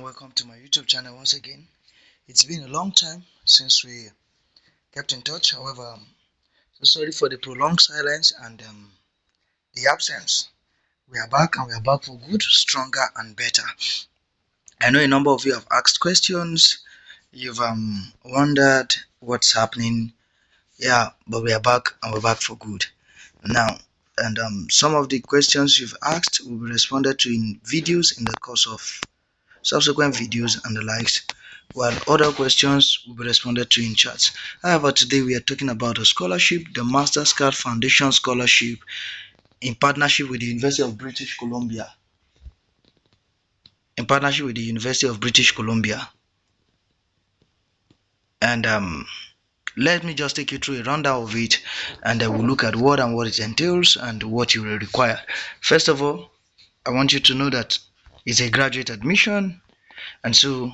welcome to my YouTube channel once again. It's been a long time since we kept in touch. However, so sorry for the prolonged silence and the absence. We are back, and we are back for good, stronger and better. I know a number of you have asked questions. You've wondered what's happening. Yeah, but we are back, and we're back for good now. And some of the questions you've asked will be responded to in videos in the course of subsequent videos and the likes, while other questions will be responded to in chats. However, today we are talking about a scholarship, the Mastercard Foundation Scholarship, in partnership with the University of British Columbia. And let me just take you through a rundown of it, and we'll look at what it entails and what you will require. First of all, I want you to know that it's a graduate admission, and so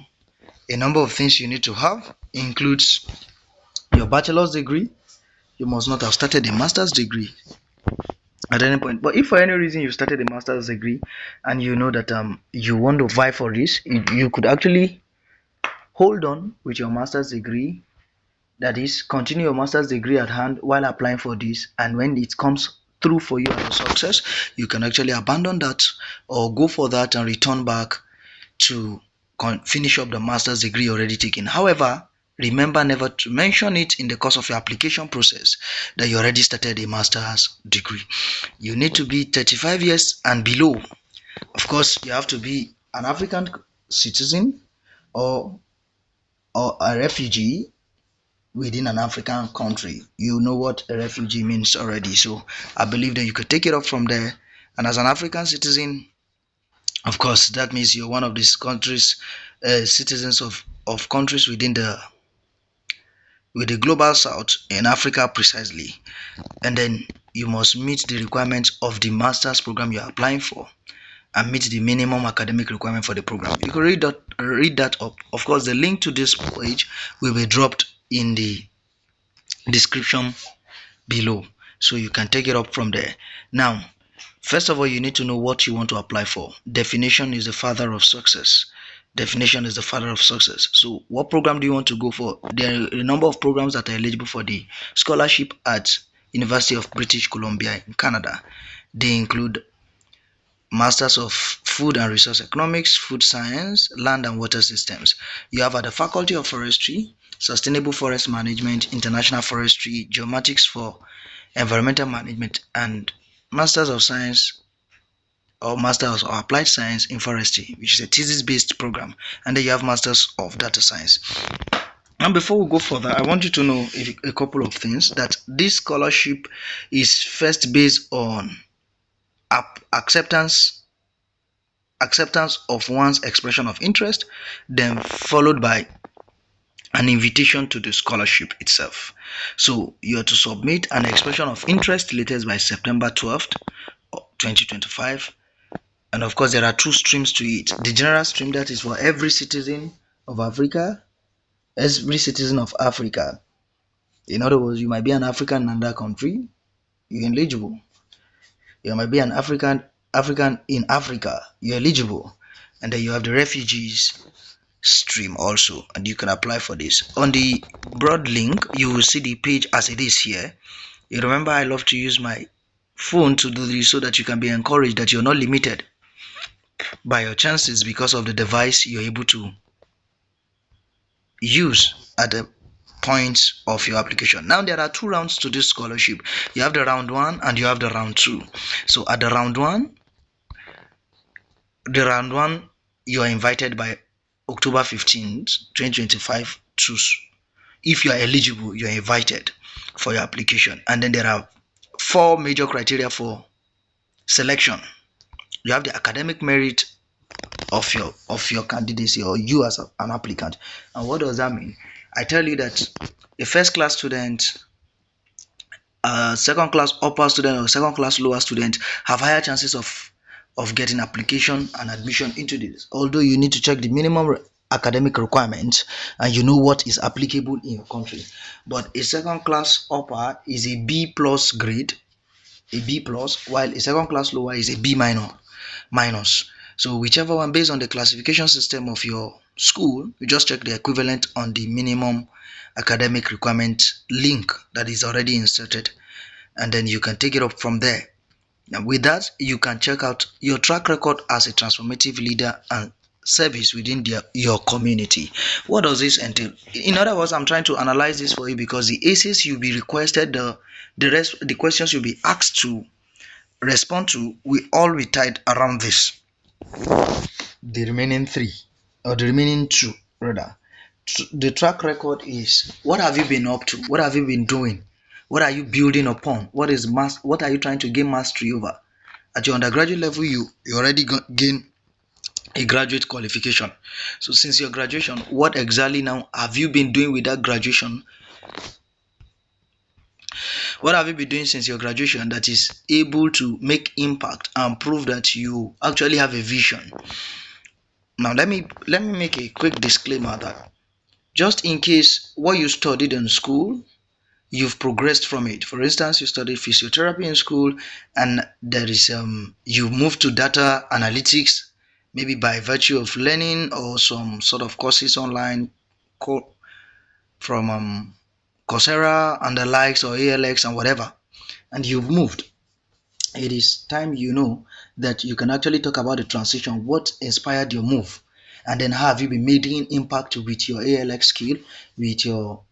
a number of things you need to have includes your bachelor's degree. You must not have started a master's degree at any point. But if for any reason you started a master's degree and you know that you want to vie for this, you could actually hold on with your master's degree. That is, continue your master's degree at hand while applying for this, and when it comes through for you as a success, you can actually abandon that or go for that and return back to finish up the master's degree already taken. However, remember never to mention it in the course of your application process that you already started a master's degree. You need to be 35 years and below. Of course, you have to be an African citizen or a refugee within an African country. You know what a refugee means already, so I believe that you could take it up from there. And as an African citizen, of course, that means you're one of these countries, citizens of countries within the global south in Africa precisely. And then you must meet the requirements of the master's program you're applying for and meet the minimum academic requirement for the program. You can read that up. Of course, the link to this page will be dropped in the description below, so you can take it up from there. Now, first of all, you need to know what you want to apply for. Definition is the father of success. So what program do you want to go for? There are a number of programs that are eligible for the scholarship at University of British Columbia in Canada. They include Masters of Food and Resource Economics, Food Science, Land and Water Systems. You have at the Faculty of Forestry, Sustainable Forest Management, International Forestry, Geomatics for Environmental Management, and Masters of Science or Masters of Applied Science in Forestry, which is a thesis-based program. And then you have Masters of Data Science. And before we go further, I want you to know a couple of things. That this scholarship is first based on acceptance of one's expression of interest, then followed by an invitation to the scholarship itself. So you are to submit an expression of interest latest by September 12th, 2025. And of course, there are two streams to it. The general stream, that is for every citizen of Africa. In other words, you might be an African in another country, you're eligible. You might be an African in Africa, you're eligible. And then you have the refugees stream also, and you can apply for this. On the broad link, you will see the page as it is here. You remember, I love to use my phone to do this so that you can be encouraged that you're not limited by your chances because of the device you're able to use at the point of your application. Now, there are two rounds to this scholarship. You have the round 1 and you have the round 2. So at the round 1, you are invited by October 15th, 2025 to, if you are eligible, you are invited for your application. And then there are 4 major criteria for selection. You have the academic merit of your candidacy, or you as an applicant. And what does that mean? I tell you that a first class student, a second class upper student, or second class lower student have higher chances of getting application and admission into this, although you need to check the minimum academic requirements and you know what is applicable in your country. But a second class upper is a B plus grade, while a second class lower is a B minus. So whichever one, based on the classification system of your school, you just check the equivalent on the minimum academic requirement link that is already inserted, and then you can take it up from there. And with that, you can check out your track record as a transformative leader and service within your community. What does this entail? In other words, I'm trying to analyze this for you because the essays you'll be requested, the questions you'll be asked to respond to will all be tied around this. The remaining three, or the remaining two rather. The track record is, what have you been up to? What have you been doing? What are you building upon? What are you trying to gain mastery over? At your undergraduate level, you already gain a graduate qualification. So since your graduation, what exactly now have you been doing with that graduation? What have you been doing since your graduation that is able to make impact and prove that you actually have a vision? Now let me make a quick disclaimer that just in case what you studied in school, you've progressed from it. For instance, you studied physiotherapy in school and there is you moved to data analytics, maybe by virtue of learning or some sort of courses online from Coursera and the likes, or ALX and whatever, and you've moved. It is time you know that you can actually talk about the transition, what inspired your move, and then how have you been making impact with your ALX skill, with your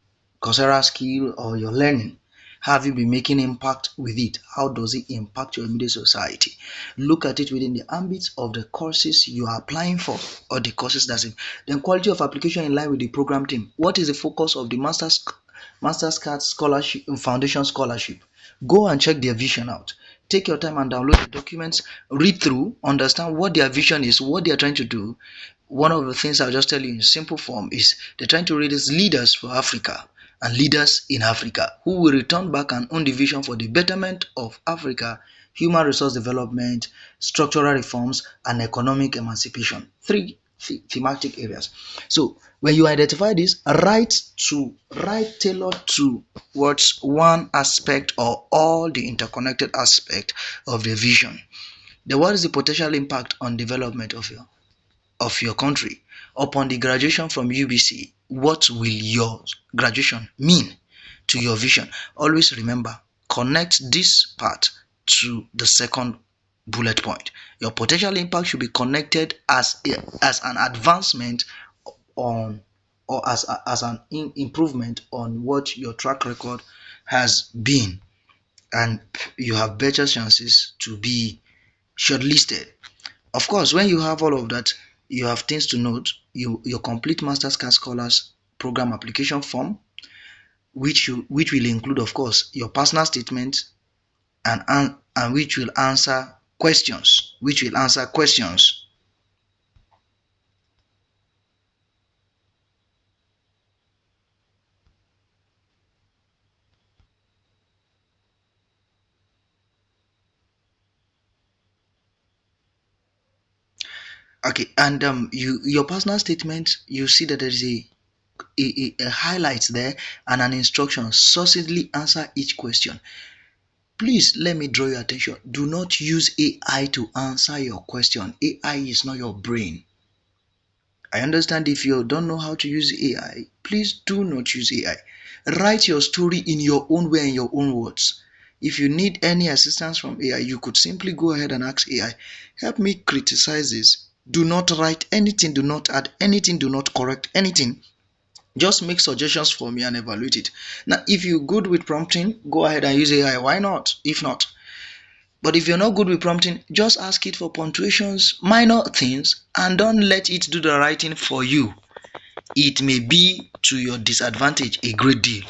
Coursera skill, or your learning. How have you been making impact with it? How does it impact your immediate society? Look at it within the ambit of the courses you are applying for, or the courses that's in. Then quality of application in line with the program team. What is the focus of the Mastercard Scholarship Foundation Scholarship? Go and check their vision out. Take your time and download the documents, read through, understand what their vision is, what they are trying to do. One of the things I'll just tell you in simple form is they're trying to raise leaders for Africa and leaders in Africa who will return back and own the vision for the betterment of Africa, human resource development, structural reforms, and economic emancipation. Three thematic areas. So when you identify this, write tailored towards one aspect or all the interconnected aspect of the vision. Then what is the potential impact on development of your country upon the graduation from UBC? What will your graduation mean to your vision? Always remember, connect this part to the second bullet point. Your potential impact should be connected as an advancement on, or as an improvement on what your track record has been, and you have better chances to be shortlisted. Of course, when you have all of that, you have things to note. Your complete Mastercard Scholars Program application form, which will include, of course, your personal statement and which will answer questions. Okay, and your personal statement, you see that there is a highlight there and an instruction. Succinctly answer each question. Please let me draw your attention. Do not use AI to answer your question. AI is not your brain. I understand if you don't know how to use AI, please do not use AI. Write your story in your own way, in your own words. If you need any assistance from AI, you could simply go ahead and ask AI, help me criticize this. Do not write anything, do not add anything, do not correct anything. Just make suggestions for me and evaluate it. Now, if you're good with prompting, go ahead and use AI. Why not? If not, but if you're not good with prompting, just ask it for punctuations, minor things, and don't let it do the writing for you. It may be to your disadvantage a great deal.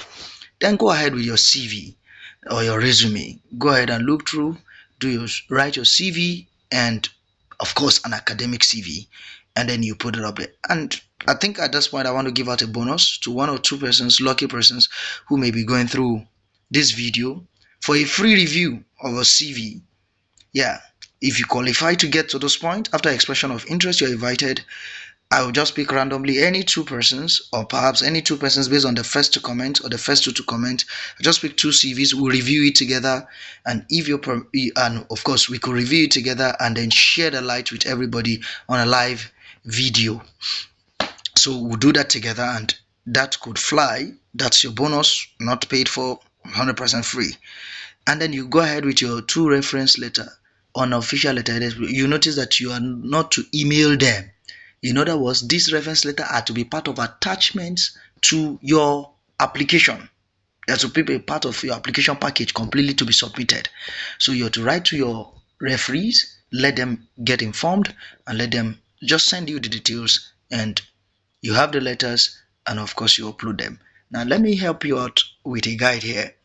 Then go ahead with your CV or your resume. Go ahead and look through, write your CV, and of course an academic CV, and then you put it up there. And I think at this point I want to give out a bonus to one or two persons, lucky persons, who may be going through this video for a free review of a CV. Yeah, if you qualify to get to this point, after expression of interest, you're invited I will just pick randomly any two persons, or perhaps any two persons based on the first two comments or the first two to comment. I'll just pick two CVs. We'll review it together, and if you're and of course we could review it together and then share the light with everybody on a live video. So we'll do that together, and that could fly. That's your bonus, not paid for, 100% free. And then you go ahead with your two reference letter on official letter. You notice that you are not to email them. In other words, this reference letter are to be part of attachments to your application. That will be a part of your application package completely to be submitted. So you have to write to your referees, let them get informed, and let them just send you the details, and you have the letters, and of course you upload them. Now let me help you out with a guide here.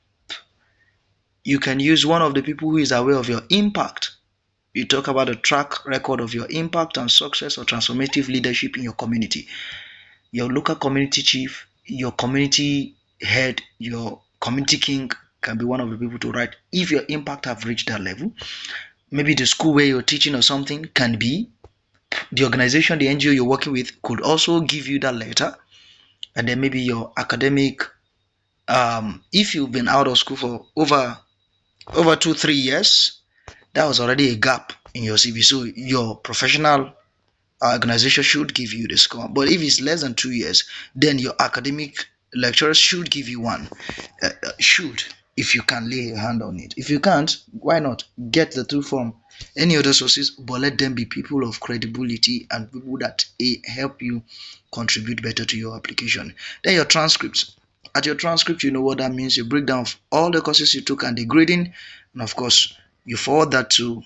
You can use one of the people who is aware of your impact. You talk about the track record of your impact and success or transformative leadership in your community. Your local community chief, your community head, your community king can be one of the people to write if your impact have reached that level. Maybe the school where you're teaching or something can be. The organization, the NGO you're working with could also give you that letter. And then maybe your academic, if you've been out of school for over 2-3 years, that was already a gap in your CV. So your professional organization should give you the score. But if it's less than 2 years, then your academic lecturers should give you one. Should, if you can lay a hand on it. If you can't, why not get the two from any other sources, but let them be people of credibility and people that help you contribute better to your application. Then your transcripts. At your transcript, you know what that means. You break down all the courses you took and the grading, and of course you forward that to,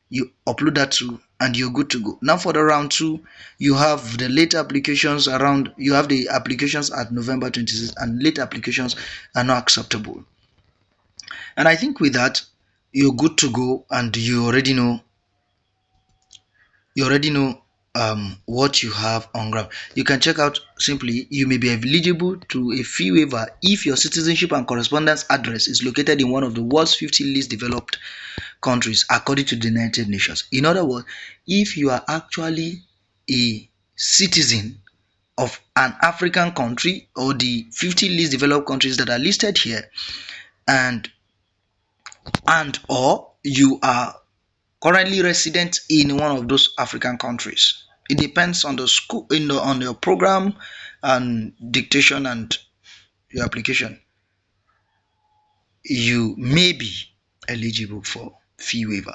you upload that to, and you're good to go. Now for the round 2, you have the late applications around, you have the applications at November 26th, and late applications are not acceptable. And I think with that you're good to go, and you already know what you have on ground. You can check out simply, you may be eligible to a fee waiver if your citizenship and correspondence address is located in one of the world's 50 least developed countries according to the United Nations. In other words, if you are actually a citizen of an African country or the 50 least developed countries that are listed here, and or you are currently resident in one of those African countries. It depends on the school, on your program and dictation and your application. You may be eligible for fee waiver.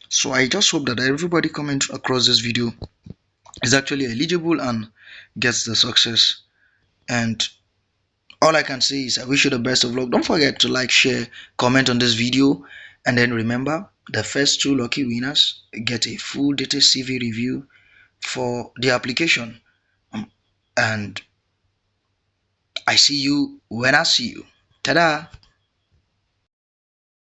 So I just hope that everybody coming across this video is actually eligible and gets the success. And all I can say is I wish you the best of luck. Don't forget to like, share, comment on this video, and then remember, the first 2 lucky winners get a full data CV review for the application. And I see you when I see you. Ta-da!